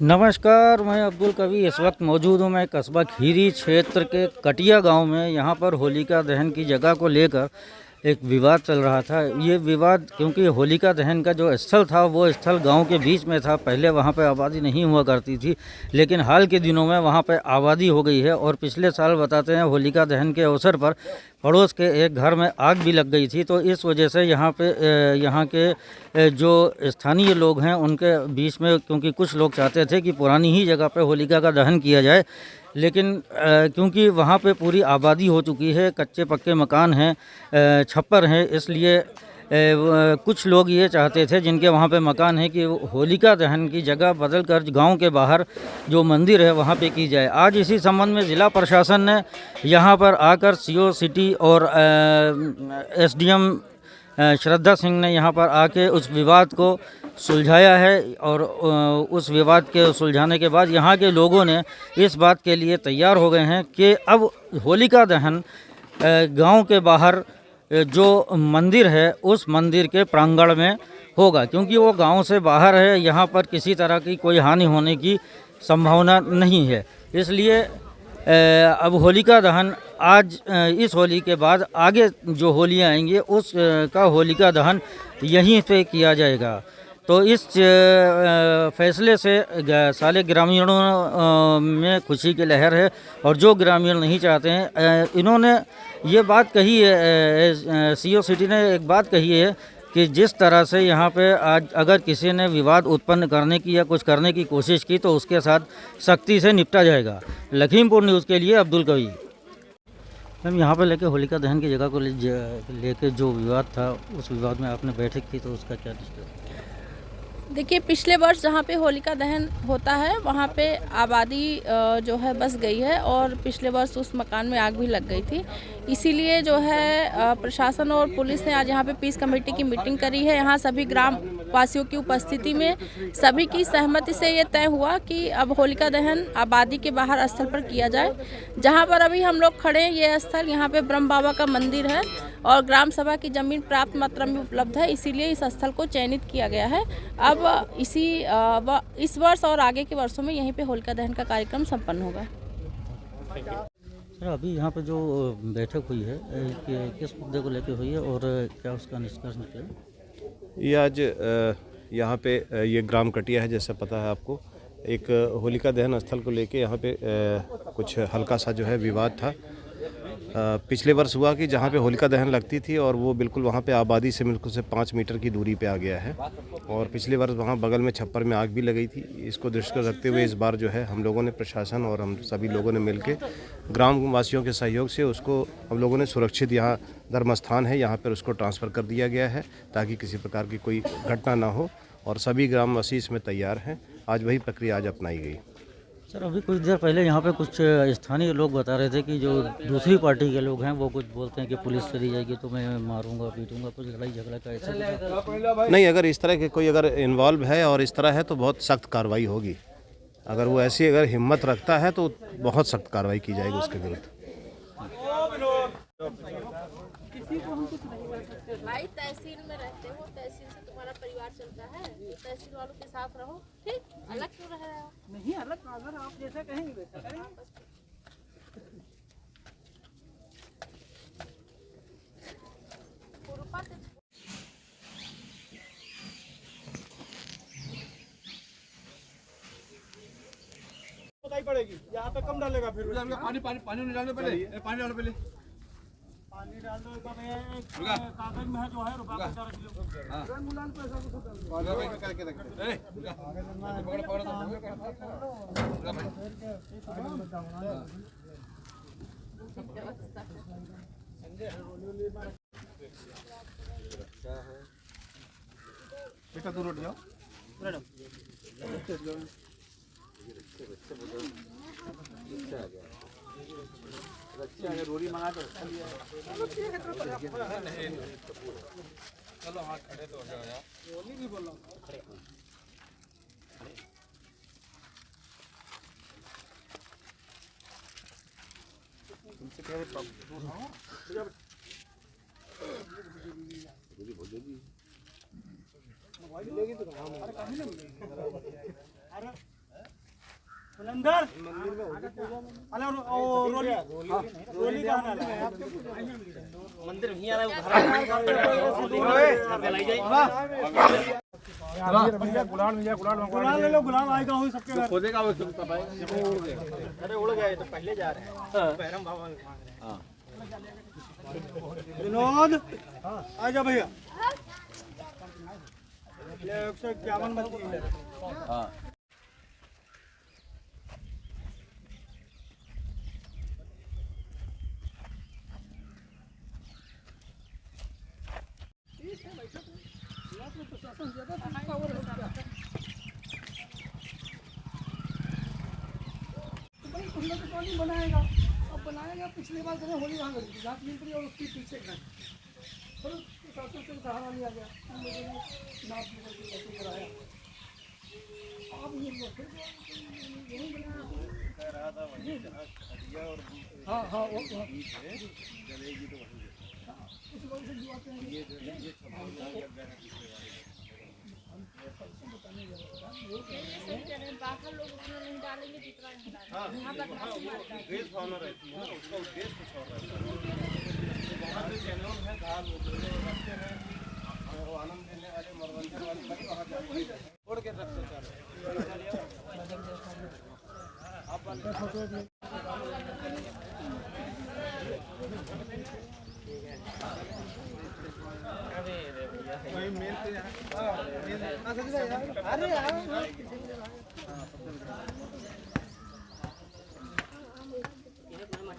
नमस्कार, मैं अब्दुल कवी इस वक्त मौजूद हूँ मैं कस्बा खीरी क्षेत्र के कटिया गांव में। यहाँ पर होलिका दहन की जगह को लेकर एक विवाद चल रहा था। ये विवाद क्योंकि होलिका दहन का जो स्थल था वो स्थल गांव के बीच में था। पहले वहाँ पर आबादी नहीं हुआ करती थी, लेकिन हाल के दिनों में वहाँ पर आबादी हो गई है। और पिछले साल बताते हैं होलिका दहन के अवसर पर पड़ोस के एक घर में आग भी लग गई थी। तो इस वजह से यहाँ के जो स्थानीय लोग हैं उनके बीच में, क्योंकि कुछ लोग चाहते थे कि पुरानी ही जगह पर होलिका का दहन किया जाए, लेकिन क्योंकि वहाँ पे पूरी आबादी हो चुकी है, कच्चे पक्के मकान हैं, छप्पर हैं, इसलिए कुछ लोग ये चाहते थे जिनके वहाँ पे मकान है कि होलिका दहन की जगह बदलकर गांव के बाहर जो मंदिर है वहाँ पे की जाए। आज इसी संबंध में ज़िला प्रशासन ने यहाँ पर आकर सीओ सिटी और एसडीएम श्रद्धा सिंह ने यहाँ पर आके उस विवाद को सुलझाया है। और उस विवाद के सुलझाने के बाद यहाँ के लोगों ने इस बात के लिए तैयार हो गए हैं कि अब होलिका दहन गांव के बाहर जो मंदिर है उस मंदिर के प्रांगण में होगा, क्योंकि वो गांव से बाहर है। यहाँ पर किसी तरह की कोई हानि होने की संभावना नहीं है। इसलिए अब होलिका दहन आज इस होली के बाद आगे जो होलियाँ आएंगी उस का होलिका दहन यहीं पे किया जाएगा। तो इस फैसले से सारे ग्रामीणों में खुशी की लहर है। और जो ग्रामीण नहीं चाहते हैं, इन्होंने ये बात कही है, सीओ सिटी ने एक बात कही है कि जिस तरह से यहाँ पे आज अगर किसी ने विवाद उत्पन्न करने की या कुछ करने की कोशिश की तो उसके साथ सख्ती से निपटा जाएगा। लखीमपुर न्यूज़ के लिए अब्दुल कवी। मैम, यहाँ पर लेके होलिका दहन की जगह को लेके जो विवाद था उस विवाद में आपने बैठक की, तो उसका क्या डिस्कस? देखिए, पिछले वर्ष जहाँ पे होलिका दहन होता है वहाँ पे आबादी जो है बस गई है और पिछले वर्ष उस मकान में आग भी लग गई थी। इसीलिए जो है प्रशासन और पुलिस ने आज यहाँ पे पीस कमेटी की मीटिंग करी है। यहाँ सभी ग्राम वासियों की उपस्थिति में सभी की सहमति से ये तय हुआ कि अब होलिका दहन आबादी के बाहर स्थल पर किया जाए। जहाँ पर अभी हम लोग खड़े हैं ये स्थल यहाँ पे ब्रह्म बाबा का मंदिर है और ग्राम सभा की जमीन पर्याप्त मात्रा में उपलब्ध है, इसीलिए इस स्थल को चयनित किया गया है। अब इस वर्ष और आगे के वर्षों में यहीं पे होलिका दहन का कार्यक्रम संपन्न होगा। सर, अभी यहाँ पे जो बैठक हुई है किस मुद्दे को लेकर हुई है और क्या उसका निष्कर्ष निकला? ये आज यहाँ पे ये ग्राम कटिया है, जैसे पता है आपको, एक होलिका दहन स्थल को लेके यहाँ पे कुछ हल्का सा जो है विवाद था। पिछले वर्ष हुआ कि जहाँ पे होलिका दहन लगती थी और वो बिल्कुल वहाँ पे आबादी से बिल्कुल से 5 मीटर की दूरी पे आ गया है। और पिछले वर्ष वहाँ बगल में छप्पर में आग भी लगी थी। इसको दृष्टिगत रखते हुए इस बार जो है हम लोगों ने, प्रशासन और हम सभी लोगों ने मिलके ग्राम वासियों के सहयोग से उसको हम लोगों ने सुरक्षित, यहाँ धर्मस्थान है यहाँ पर उसको ट्रांसफ़र कर दिया गया है ताकि किसी प्रकार की कोई घटना ना हो। और सभी ग्रामवासी इसमें तैयार हैं। आज वही प्रक्रिया आज अपनाई गई। सर, अभी कुछ देर पहले यहाँ पे कुछ स्थानीय लोग बता रहे थे कि जो दूसरी पार्टी के लोग हैं वो कुछ बोलते हैं कि पुलिस चली जाएगी तो मैं मारूंगा पीटूंगा, कुछ लड़ाई झगड़ा का ऐसा कुछ? नहीं, अगर इस तरह के कोई अगर इन्वॉल्व है और इस तरह है तो बहुत सख्त कार्रवाई होगी। अगर वो ऐसी अगर हिम्मत रखता है तो बहुत सख्त कार्रवाई की जाएगी उसके विरुद्ध। भाई, तहसील में रहते हो, तहसील से तुम्हारा परिवार चलता है, तो तहसील वालों के साथ रहो, ठीक? अलग क्यों रह रहे हो? नहीं अलग, अगर आप जैसा कहेंगे वैसा करेंगे। पड़ेगी यहाँ पे कम डालेगा, फिर पानी नहीं डालने पहले, पानी डालो पहले, पानी डाल दो। कागज में है जो है रुपया 15 किलो मुलान पैसा बेटा तो रोट जाओ रोरी मंगा दो। चलो हाँ, खड़े तो हो जाओ यार। रोली भी बोलो। तुमसे कह रहे प्रॉब्लम अंदर रोली का मंदिर नहीं आ गुलाल ले लो, गुलाल आएगा वही सबके घर खोदेगा वो अरे उड़ गए तो पहले जा रहे हैं भैरम भवन। विनोद आ जा भैया, 151 बच्ची है। पानी बनाएगा, अब बनाएगा। पिछली बार तो होली वहाँ गई रात मिल और उसके पीछे घर प्रशासन से सहारा लिया गया, उन लोगों ने चुनाव कराया। अब ये यही बनाया। हाँ हाँ जलेगी तो कुछ लोग से जुआते हैं। बाहर लोग उतना नहीं डालेंगे जितना नहीं डालेंगे। देश भावना रहती है ना, उसका उद्देश्य कुछ और रहता है। वहाँ जो कैनोन है, घाल रखते हैं और आनंद लेने वाले मनोरंजन वाले बड़ी वहाँ जाते हैं, छोड़ के रखते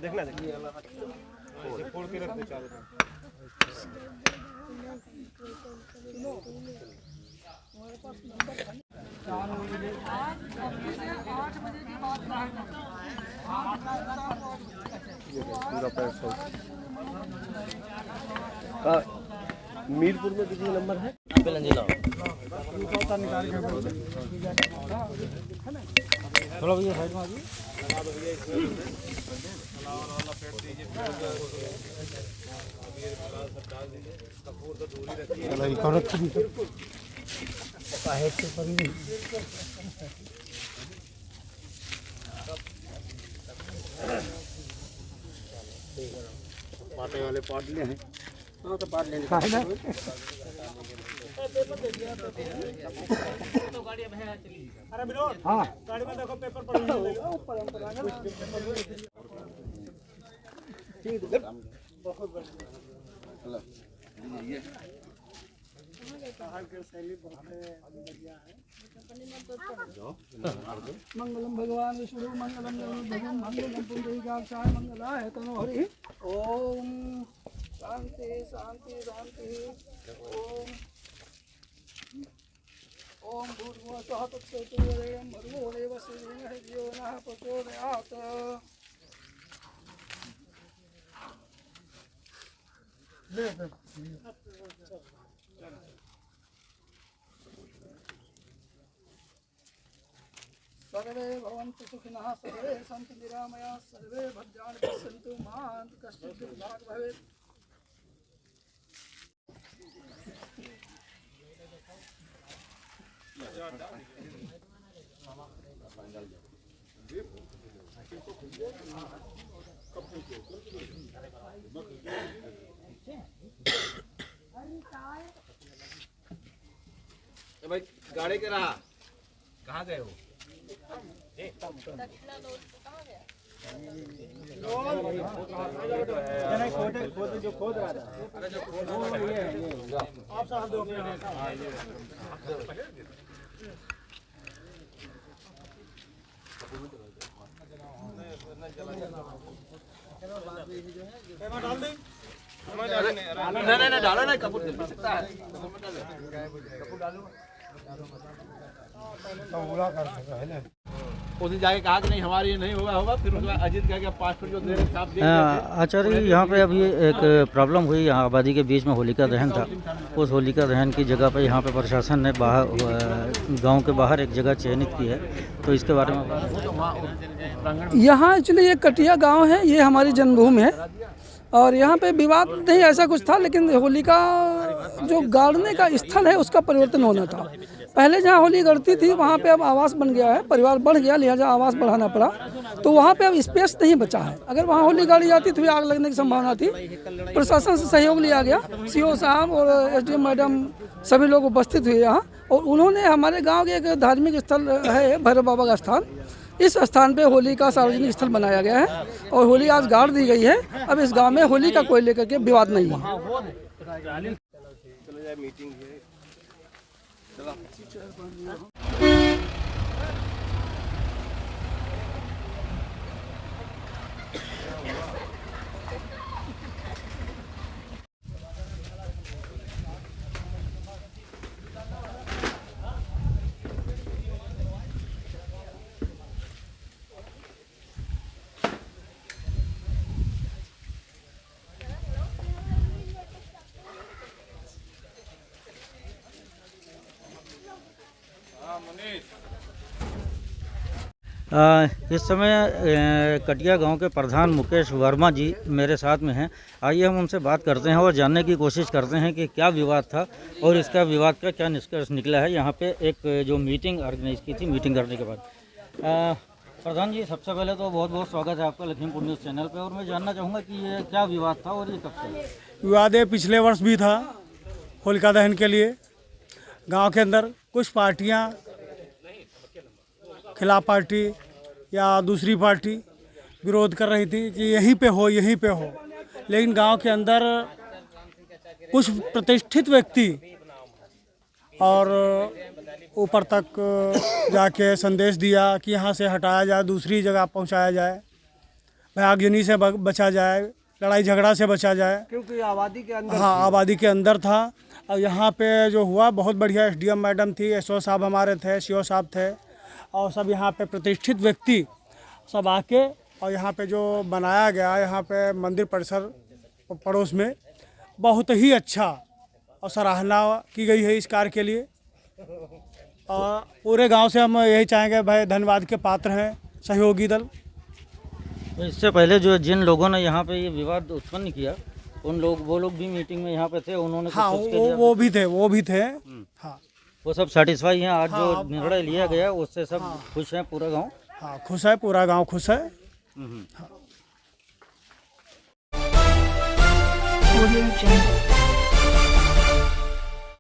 देखना फोड़ के रखते चारों तरफ। मीरपुर में कितने नंबर है? थोड़ा भैया साइड में आ जाइए। पाटे वाले पाट लिए हैं। हाँ तो पाट लेने अरे विनोद, हाँ गाड़ी में देखो पेपर पड़ बहुत बढ़िया। मंगलम भगवान विष्णु मंगलम भगवान मंगलम पुंडरीकाक्षाय मंगलाय तनो हरि। ओम शांति शांति शांति। ओम भूर्भुवः स्वः तत्सवितुर्वरेण्यं भर्गो देवस्य धीमहि धियो यो नः प्रचोदयात्। सर्वे भवन्तु सुखिनः, सर्वे सन्तु निरामयाः, सर्वे भद्राणि पश्यन्तु मा कश्चित् दुर्भाग् भवेत्। भाई गाड़ी के रहा कहाँ गए हो? जो खोद रहा था, अरे जो खोद आप साहब दो डाल दी। नहीं डालो ना, कपूर मिल सकता है। कपूर डालो उस दिन जाके कहा कि नहीं हमारी ये नहीं होगा फिर उसके बाद अजीत कह के 5 फुट जो दे रहे साहब दे। आचार्य यहाँ पे अभी एक प्रॉब्लम हुई, यहाँ आबादी के बीच में होलिका दहन था। उस होलिका दहन की जगह पे यहाँ पे प्रशासन ने बाहर गांव के बाहर एक जगह चयनित की है, तो इसके बारे में। यहाँ एक्चुअली ये कटिया गांव है, ये हमारी जन्मभूमि है और यहाँ पे विवाद नहीं ऐसा कुछ था, लेकिन होलिका जो गाड़ने का स्थल है उसका परिवर्तन होना था। पहले जहाँ होली गढ़ती थी वहाँ पे अब आवास बन गया है, परिवार बढ़ गया, लिहाजा आवास बढ़ाना पड़ा, तो वहाँ पे अब स्पेस नहीं बचा है। अगर वहाँ होली गाड़ी जाती तो आग लगने की संभावना थी। प्रशासन से सहयोग लिया गया, सीओ साहब और एसडीएम मैडम सभी लोग उपस्थित हुए यहाँ, और उन्होंने हमारे गाँव के एक धार्मिक स्थल है भैरव बाबा का स्थान, इस स्थान पे होली का सार्वजनिक स्थल बनाया गया है और होली आज गाड़ दी गई है। अब इस गांव में होली का कोई लेकर के विवाद नहीं है। इस समय कटिया गांव के प्रधान मुकेश वर्मा जी मेरे साथ में हैं। आइए हम उनसे बात करते हैं और जानने की कोशिश करते हैं कि क्या विवाद था और इसका विवाद का क्या निष्कर्ष निकला है। यहाँ पे एक जो मीटिंग ऑर्गेनाइज की थी, मीटिंग करने के बाद प्रधान जी, सबसे पहले तो बहुत बहुत स्वागत है आपका लखीमपुर न्यूज़ चैनल पे, और मैं जानना चाहूँगा कि ये क्या विवाद था और ये कब से? विवाद पिछले वर्ष भी था। होलिका दहन के लिए गांव के अंदर कुछ पार्टियां, खिलाफ पार्टी या दूसरी पार्टी विरोध कर रही थी कि यहीं पे हो, यहीं पे हो, लेकिन गांव के अंदर कुछ प्रतिष्ठित व्यक्ति और ऊपर तक जाके संदेश दिया कि यहाँ से हटाया जाए, दूसरी जगह पहुँचाया जाए, आगजनी से बचा जाए, लड़ाई झगड़ा से बचा जाए, क्योंकि आबादी के अंदर, हाँ आबादी के अंदर था। और यहाँ पे जो हुआ बहुत बढ़िया, एसडीएम मैडम थी, एसओ साहब हमारे थे, सीओ साहब थे, और सब यहाँ पे प्रतिष्ठित व्यक्ति सब आके, और यहाँ पे जो बनाया गया यहाँ पे मंदिर परिसर पड़ोस में बहुत ही अच्छा और सराहना की गई है इस कार्य के लिए। और पूरे गांव से हम यही चाहेंगे भाई, धन्यवाद के पात्र हैं सहयोगी दल। तो इससे पहले जो जिन लोगों ने यहाँ पे ये विवाद उत्पन्न किया, वो लोग भी मीटिंग में यहाँ पे थे, उन्होंने हाँ वो भी थे। हाँ वो सब सेटिस्फाई हैं आज जो निर्णय लिया गया उससे सब खुश हैं पूरा गांव? हाँ खुश है, पूरा गांव खुश है। हाँ।